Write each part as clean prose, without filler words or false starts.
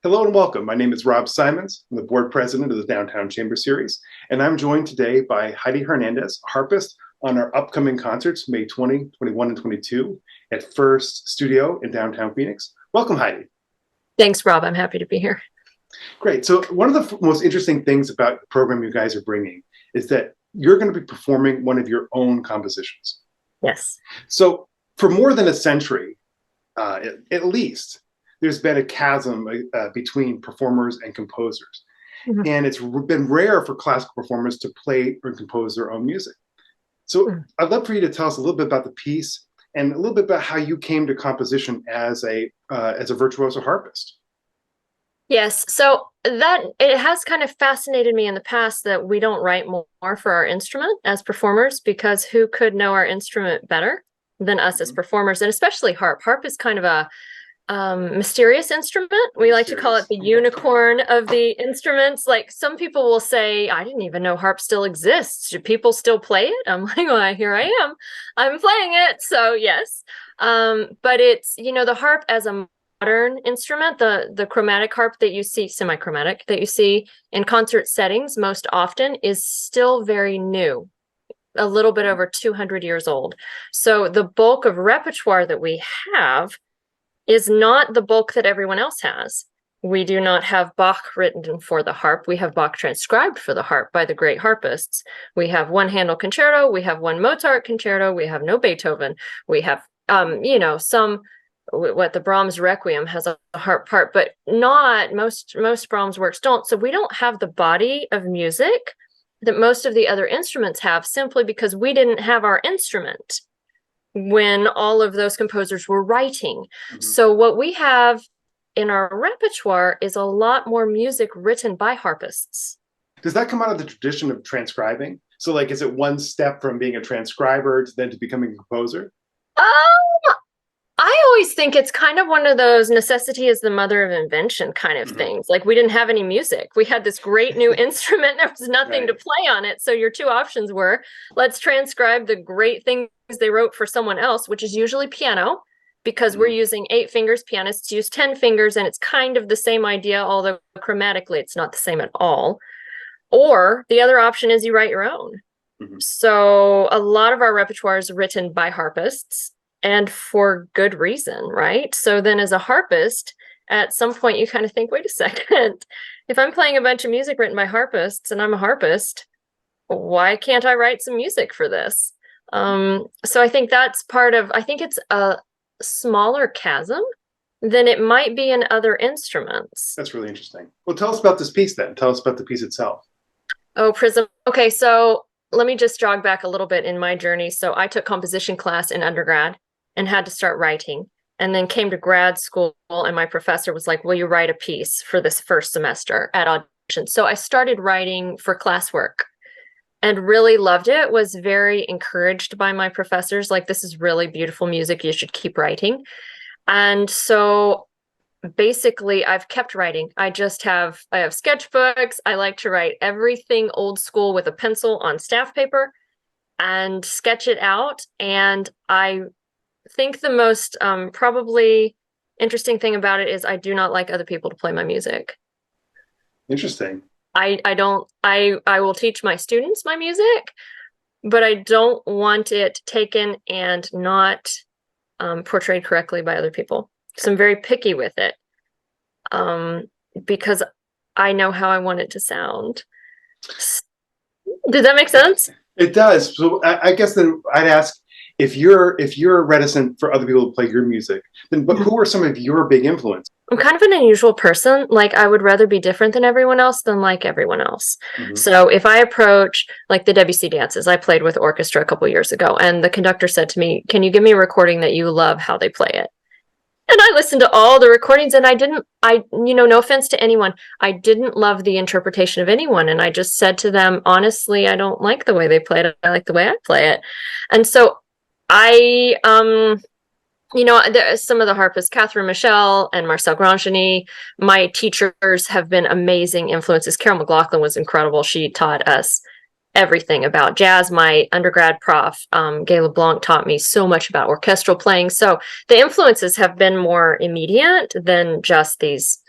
Hello and welcome. My name is Rob Simonds. I'm the board president of the Downtown Chamber Series, and I'm joined today by Heidi Hernandez, a harpist, on our upcoming concerts, May 20, 21, and 22 at First Studio in downtown Phoenix. Welcome, Heidi. Thanks, Rob. I'm happy to be here. Great. So one of the most interesting things about the program you guys are bringing is that you're going to be performing one of your own compositions. Yes. So for more than a century, at least, there's been a chasm between performers and composers. Mm-hmm. And it's been rare for classical performers to play or compose their own music. So I'd love for you to tell us a little bit about the piece and a little bit about how you came to composition as a virtuoso harpist. Yes, so that it has kind of fascinated me in the past that we don't write more for our instrument as performers, because who could know our instrument better than us as performers, and especially harp. Harp is kind of a mysterious instrument. We like to call it the unicorn of the instruments. Like, some people will say, I didn't even know harp still exists. Do people still play it? I'm like, well, here I am. I'm playing it. So yes. But it's, the harp as a modern instrument, the chromatic harp that you see, semi-chromatic, that you see in concert settings most often, is still very new, a little bit over 200 years old. So the bulk of repertoire that we have is not the bulk that everyone else has. We do not have Bach written for the harp. We have Bach transcribed for the harp by the great harpists. We have one Handel concerto. We have one Mozart concerto. We have no Beethoven. We have, the Brahms Requiem has a harp part, but not most Brahms works don't. So we don't have the body of music that most of the other instruments have, simply because we didn't have our instrument when all of those composers were writing. Mm-hmm. So what we have in our repertoire is a lot more music written by harpists. Does that come out of the tradition of transcribing? So, like, is it one step from being a transcriber to then to becoming a composer? I always think it's kind of one of those necessity is the mother of invention kind of things. Like, we didn't have any music. We had this great new instrument. There was nothing to play on it. So your two options were, let's transcribe the great things they wrote for someone else, which is usually piano, because we're using 8 fingers. Pianists use 10 fingers, and it's kind of the same idea, although chromatically it's not the same at all. Or the other option is you write your own. Mm-hmm. So a lot of our repertoire is written by harpists, and for good reason, right? So then as a harpist, at some point you kind of think, wait a second, if I'm playing a bunch of music written by harpists and I'm a harpist, why can't I write some music for this? So I think that's I think it's a smaller chasm than it might be in other instruments. That's really interesting. Well, tell us about this piece then. Tell us about the piece itself. Oh, Prism. Okay, so let me just jog back a little bit in my journey. So I took composition class in undergrad and had to start writing, and then came to grad school, and my professor was like, will you write a piece for this first semester at audition? So I started writing for classwork and really loved it, was very encouraged by my professors, like, this is really beautiful music, you should keep writing. And so basically I've kept writing. I have sketchbooks. I like to write everything old school with a pencil on staff paper and sketch it out. And I think the most probably interesting thing about it is I do not like other people to play my music. Interesting. I will teach my students my music, but I don't want it taken and not portrayed correctly by other people. So I'm very picky with it, because I know how I want it to sound. Does that make sense? It does. So I guess then I'd ask, if you're reticent for other people to play your music, then but who are some of your big influences? I'm kind of an unusual person. Like, I would rather be different than everyone else than like everyone else. Mm-hmm. So if I approach like the Debussy dances, I played with orchestra a couple years ago, and the conductor said to me, can you give me a recording that you love how they play it? And I listened to all the recordings, and no offense to anyone, I didn't love the interpretation of anyone. And I just said to them, honestly, I don't like the way they play it. I like the way I play it. And so some of the harpists, Catherine Michel and Marcel Grangeny, my teachers have been amazing influences. Carol McLaughlin was incredible. She taught us everything about jazz. My undergrad prof, Gay LeBlanc, taught me so much about orchestral playing. So the influences have been more immediate than just these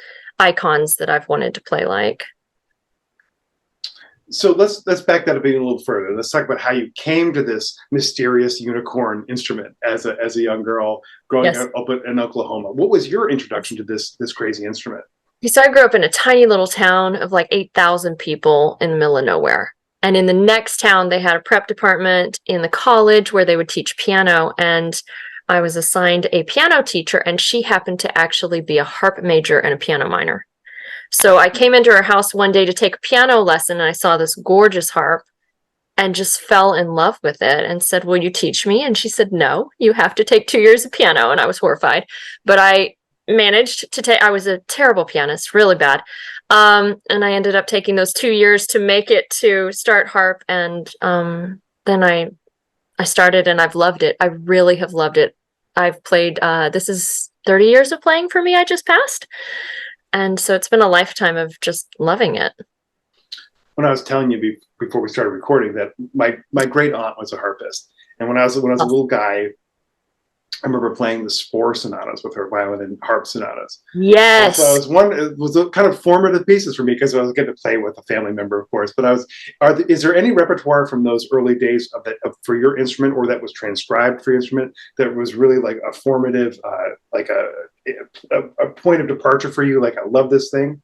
icons that I've wanted to play like. So let's back that a little further. Let's talk about how you came to this mysterious unicorn instrument as a young girl growing up in Oklahoma. What was your introduction to this crazy instrument? So I grew up in a tiny little town of like 8,000 people in the middle of nowhere. And in the next town, they had a prep department in the college where they would teach piano. And I was assigned a piano teacher, and she happened to actually be a harp major and a piano minor. So I came into her house one day to take a piano lesson, and I saw this gorgeous harp and just fell in love with it and said, "Will you teach me?" And she said, "No, you have to take 2 years of piano." And I was horrified, but I managed to take, I was a terrible pianist, really bad. And I ended up taking those 2 years to make it to start harp. And then I started, and I've loved it. I really have loved it. I've played, this is 30 years of playing for me. I just passed. And so it's been a lifetime of just loving it. When I was telling you before we started recording that my great aunt was a harpist, and when I was a little guy, I remember playing the Spohr sonatas with her, violin and harp sonatas. Yes. And so it was a kind of formative pieces for me because I was getting to play with a family member, of course. But is there any repertoire from those early days for your instrument, or that was transcribed for your instrument, that was really like a formative, like a point of departure for you? Like, I love this thing.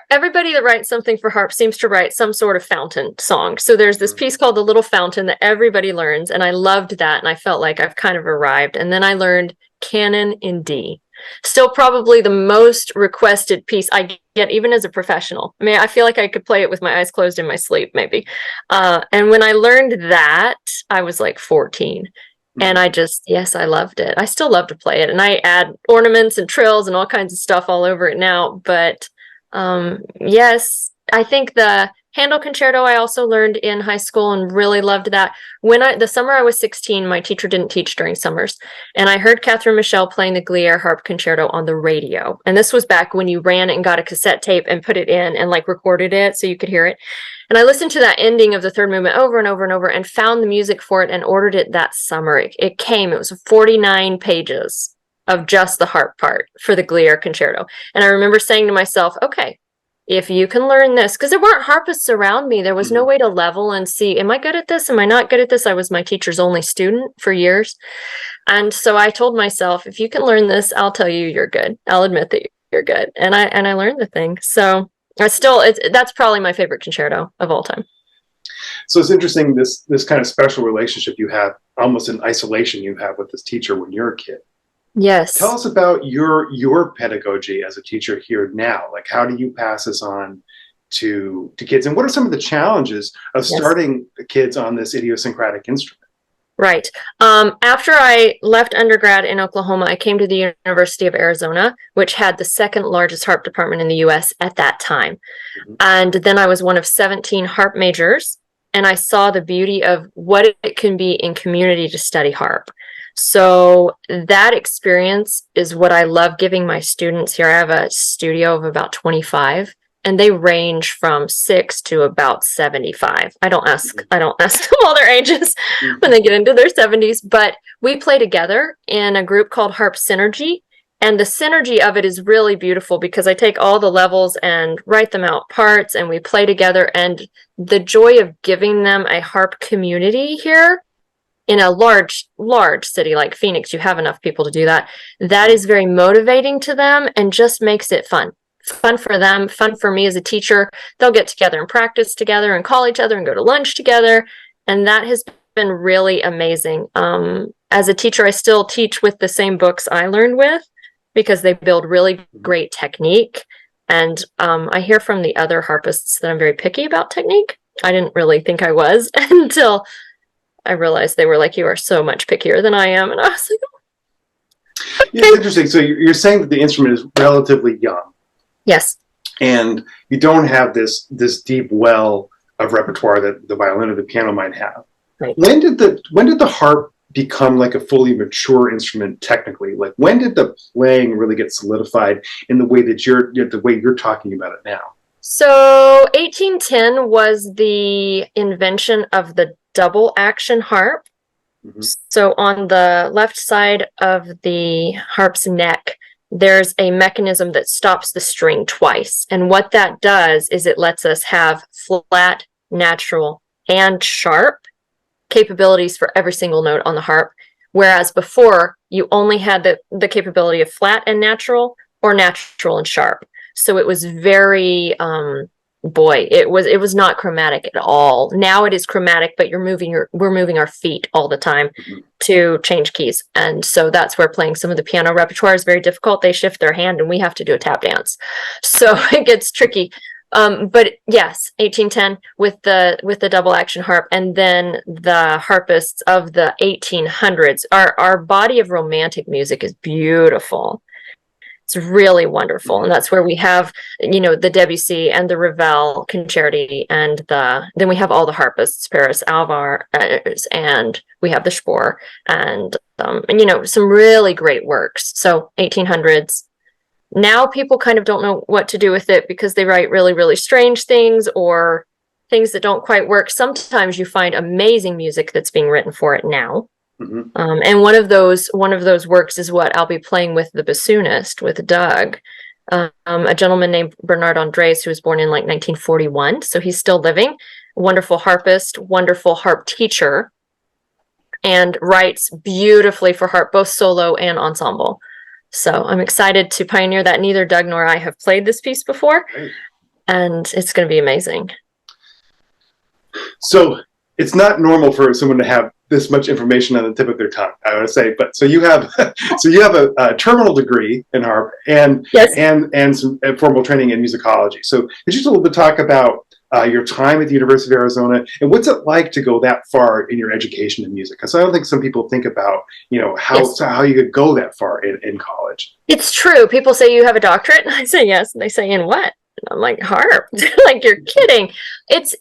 Everybody that writes something for harp seems to write some sort of fountain song. So there's this piece called The Little Fountain that everybody learns, and I loved that, and I felt like I've kind of arrived. And then I learned Canon in D. Still probably the most requested piece I get, even as a professional. I mean, I feel like I could play it with my eyes closed in my sleep, maybe. And when I learned that, I was like 14. And I loved it. I still love to play it. And I add ornaments and trills and all kinds of stuff all over it now. But yes, I think the Handel Concerto I also learned in high school and really loved that. The summer I was 16, my teacher didn't teach during summers. And I heard Catherine Michel playing the Glière Harp Concerto on the radio. And this was back when you ran and got a cassette tape and put it in and like recorded it so you could hear it. And I listened to that ending of the third movement over and over and over and found the music for it and ordered it that summer. It was 49 pages of just the harp part for the Glière Concerto. And I remember saying to myself, okay, if you can learn this, because there weren't harpists around me, there was no way to level and see, am I good at this? Am I not good at this? I was my teacher's only student for years. And so I told myself, if you can learn this, I'll tell you you're good. I'll admit that you're good. And I learned the thing. So that's probably my favorite concerto of all time. So it's interesting, this kind of special relationship you have, almost in isolation you have with this teacher when you're a kid. Yes. Tell us about your pedagogy as a teacher here now. Like, how do you pass this on to kids? And what are some of the challenges of starting kids on this idiosyncratic instrument? Right. After I left undergrad in Oklahoma, I came to the University of Arizona, which had the second largest harp department in the U.S. at that time. And then I was one of 17 harp majors, and I saw the beauty of what it can be in community to study harp. So that experience is what I love giving my students here. I have a studio of about 25. And they range from 6 to about 75. I don't ask them all their ages when they get into their 70s, but we play together in a group called Harp Synergy. And the synergy of it is really beautiful because I take all the levels and write them out parts, and we play together. And the joy of giving them a harp community here in a large city like Phoenix, you have enough people to do that. That is very motivating to them and just makes it fun. Fun for them, fun for me as a teacher. They'll get together and practice together and call each other and go to lunch together. And that has been really amazing. As a teacher, I still teach with the same books I learned with because they build really great technique. And I hear from the other harpists that I'm very picky about technique. I didn't really think I was until I realized they were like, you are so much pickier than I am. And I was like, oh. Okay. It's interesting. So you're saying that the instrument is relatively young. Yes. And you don't have this deep well of repertoire that the violin or the piano might have. Right. When did the harp become like a fully mature instrument technically? Like, when did the playing really get solidified in the way that you're talking about it now? So 1810 was the invention of the double action harp. So on the left side of the harp's neck, there's a mechanism that stops the string twice. And what that does is it lets us have flat, natural, and sharp capabilities for every single note on the harp. Whereas before, you only had the capability of flat and natural, or natural and sharp. So it was very, it was not chromatic at all. Now it is chromatic, but we're moving our feet all the time to change keys. And so that's where playing some of the piano repertoire is very difficult. They shift their hand and we have to do a tap dance. So it gets tricky. But yes, 1810 with the double action harp, and then the harpists of the 1800s. Our body of romantic music is beautiful. It's really wonderful. And that's where we have, the Debussy and the Ravel Concerti, and then we have all the harpists, Paris Alvarez, and we have the Spohr, and some really great works. So 1800s. Now people kind of don't know what to do with it because they write really, really strange things or things that don't quite work. Sometimes you find amazing music that's being written for it now. Mm-hmm. And one of those works is what I'll be playing with the bassoonist, with Doug, a gentleman named Bernard Andrès, who was born in 1941. So he's still living. Wonderful harpist, wonderful harp teacher, and writes beautifully for harp, both solo and ensemble. So I'm excited to pioneer that. Neither Doug nor I have played this piece before, and it's going to be amazing. So it's not normal for someone to have this much information on the tip of their tongue, I would say. But so you have a terminal degree in harp and some formal training in musicology. So could you just a little bit talk about your time at the University of Arizona, and what's it like to go that far in your education in music? Because I don't think some people think about, how you could go that far in college. It's true. People say you have a doctorate, and I say yes, and they say in what? And I'm like, harp. Like, you're kidding. It's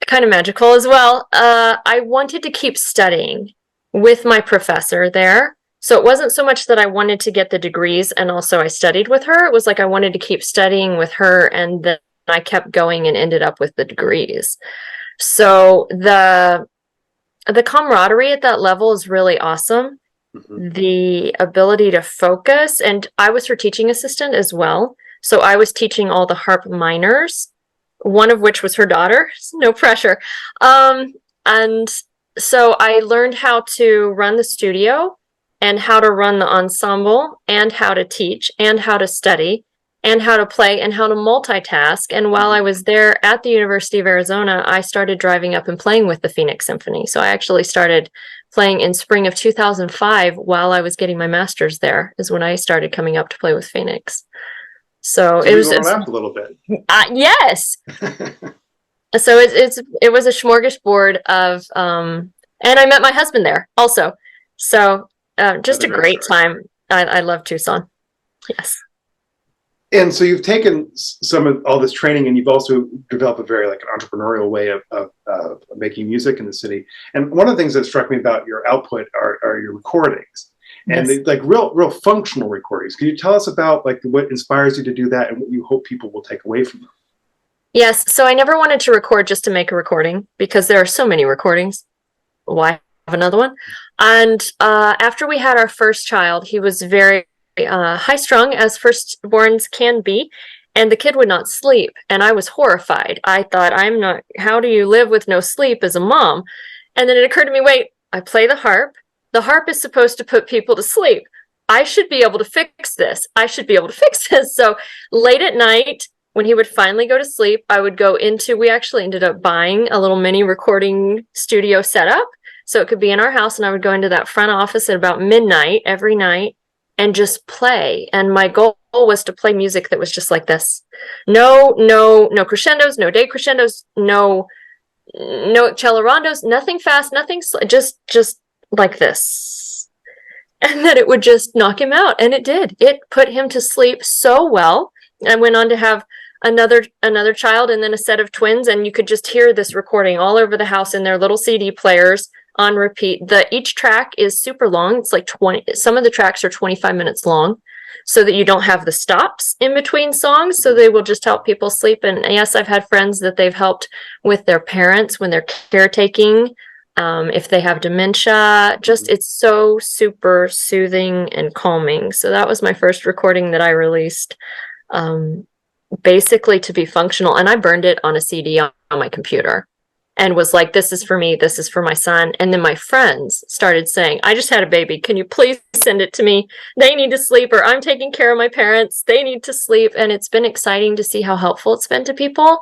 kind of magical as well. I wanted to keep studying with my professor there. So it wasn't so much that I wanted to get the degrees and also I studied with her. It was like I wanted to keep studying with her, and then I kept going and ended up with the degrees. So the camaraderie at that level is really awesome. Mm-hmm. The ability to focus, and I was her teaching assistant as well. So I was teaching all the harp minors, one of which was her daughter. No pressure. And so I learned how to run the studio, and how to run the ensemble, and how to teach, and how to study, and how to play, and how to multitask. And while I was there at the University of Arizona, I started driving up and playing with the Phoenix Symphony. So I actually started playing in spring of 2005 while I was getting my master's there, is when I started coming up to play with Phoenix. So it was overlapped a little bit. Yes. So it was a smorgasbord of, and I met my husband there also. So just a great time. I love Tucson. Yes. And so you've taken some of all this training, and you've also developed a very an entrepreneurial way of making music in the city. And one of the things that struck me about your output are your recordings, and they, real functional recordings. Can you tell us about what inspires you to do that and what you hope people will take away from them? Yes. So I never wanted to record just to make a recording, because there are so many recordings. Why have another one? And after we had our first child, he was very high strung, as firstborns can be, and the kid would not sleep, and I was horrified. I thought, how do you live with no sleep as a mom? And then it occurred to me, wait, I play the harp. The harp is supposed to put people to sleep. I should be able to fix this. So late at night, when he would finally go to sleep, I would go we actually ended up buying a little mini recording studio setup, so it could be in our house, and I would go into that front office at about midnight every night and just play. And my goal was to play music that was just like this. No crescendos, no decrescendos, no accelerandos, nothing fast, nothing just like this. And that it would just knock him out. And it did. It put him to sleep so well. I went on to have another child, and then a set of twins, and you could just hear this recording all over the house in their little CD players on repeat. Each track is super long. It's like 20. Some of the tracks are 25 minutes long, so that you don't have the stops in between songs. So they will just help people sleep. And yes, I've had friends that they've helped with their parents when they're caretaking if they have dementia. Just it's so super soothing and calming. So that was my first recording that I released, basically to be functional. And I burned it on a CD on my computer and was like, this is for me, this is for my son. And then my friends started saying, I just had a baby, can you please send it to me? They need to sleep, or I'm taking care of my parents, they need to sleep. And it's been exciting to see how helpful it's been to people.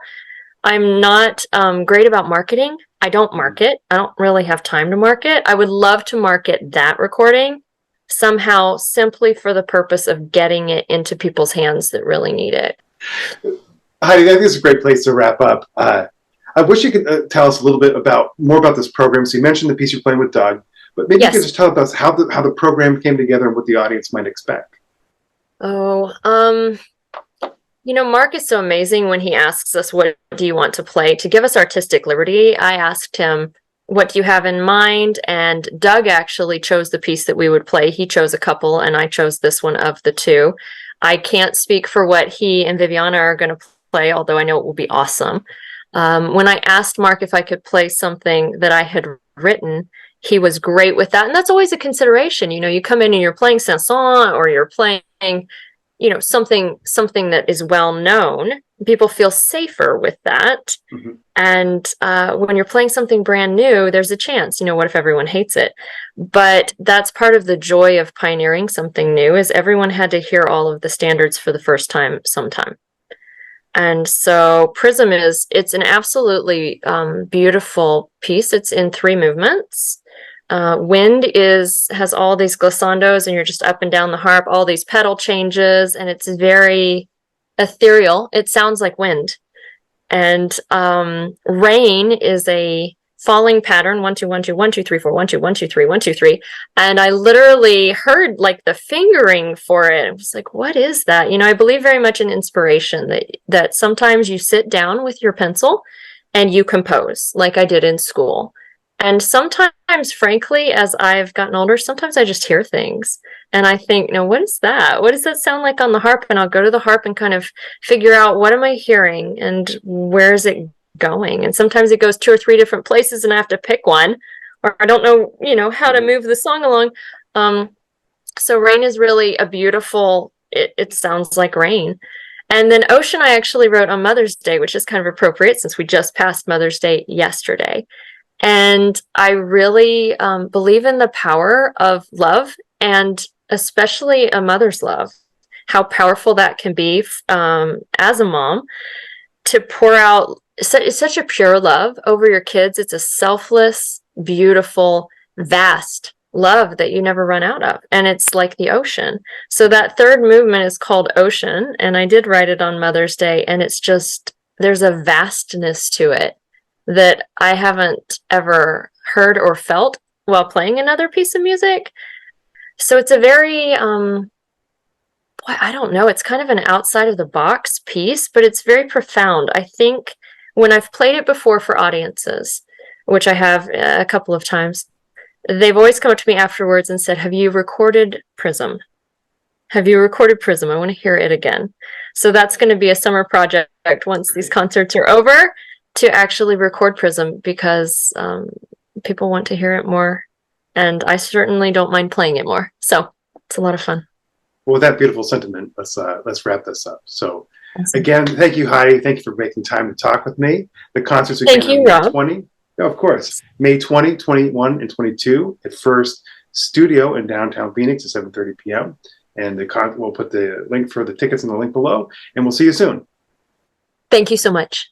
I'm not great about marketing. I don't market. I don't really have time to market. I would love to market that recording somehow, simply for the purpose of getting it into people's hands that really need it. Heidi, I think this is a great place to wrap up. I wish you could tell us a little bit more about this program. So you mentioned the piece you're playing with Doug, but maybe you could just tell us how the program came together and what the audience might expect. Mark is so amazing when he asks us, what do you want to play? To give us artistic liberty, I asked him, what do you have in mind? And Doug actually chose the piece that we would play. He chose a couple, and I chose this one of the two. I can't speak for what he and Viviana are going to play, although I know it will be awesome. When I asked Mark if I could play something that I had written, he was great with that. And that's always a consideration. You come in and you're playing Sanson, or you're playing something that is well known. People feel safer with that. And when you're playing something brand new, there's a chance, what if everyone hates it? But that's part of the joy of pioneering something new, is everyone had to hear all of the standards for the first time sometime. And so Prism it's an absolutely beautiful piece. It's in 3 movements. Wind has all these glissandos, and you're just up and down the harp, all these pedal changes, and it's very ethereal. It sounds like wind. And rain is a falling pattern, 1 2 1 2 1 2 3 4 1 2 1 2 3 1 2 3. And I literally heard like the fingering for it. I was like, what is that? I believe very much in inspiration, that sometimes you sit down with your pencil and you compose, like I did in school. And sometimes, frankly, as I've gotten older, sometimes I just hear things and I think, what is that? What does that sound like on the harp? And I'll go to the harp and kind of figure out, what am I hearing and where is it going? And sometimes it goes 2 or 3 different places and I have to pick one, or I don't know, how to move the song along. So rain is really a beautiful, it sounds like rain. And then Ocean, I actually wrote on Mother's Day, which is kind of appropriate since we just passed Mother's Day yesterday. And I really believe in the power of love, and especially a mother's love, how powerful that can be as a mom, to pour out such a pure love over your kids. It's a selfless, beautiful, vast love that you never run out of. And it's like the ocean. So that 3rd movement is called Ocean, and I did write it on Mother's Day. And it's just, there's a vastness to it that I haven't ever heard or felt while playing another piece of music. So it's a very, I don't know, it's kind of an outside of the box piece, but it's very profound. I think when I've played it before for audiences, which I have a couple of times, they've always come up to me afterwards and said, have you recorded Prism? Have you recorded Prism? I want to hear it again. So that's going to be a summer project once these concerts are over, to actually record Prism, because people want to hear it more, and I certainly don't mind playing it more. So it's a lot of fun. Well, with that beautiful sentiment, let's wrap this up. So again, thank you, Heidi. Thank you for making time to talk with me. The concerts are May Rob. 20. Yeah, of course. May 20, 21, and 22 at First Studio in downtown Phoenix at 7:30 p.m. And we'll put the link for the tickets in the link below, and we'll see you soon. Thank you so much.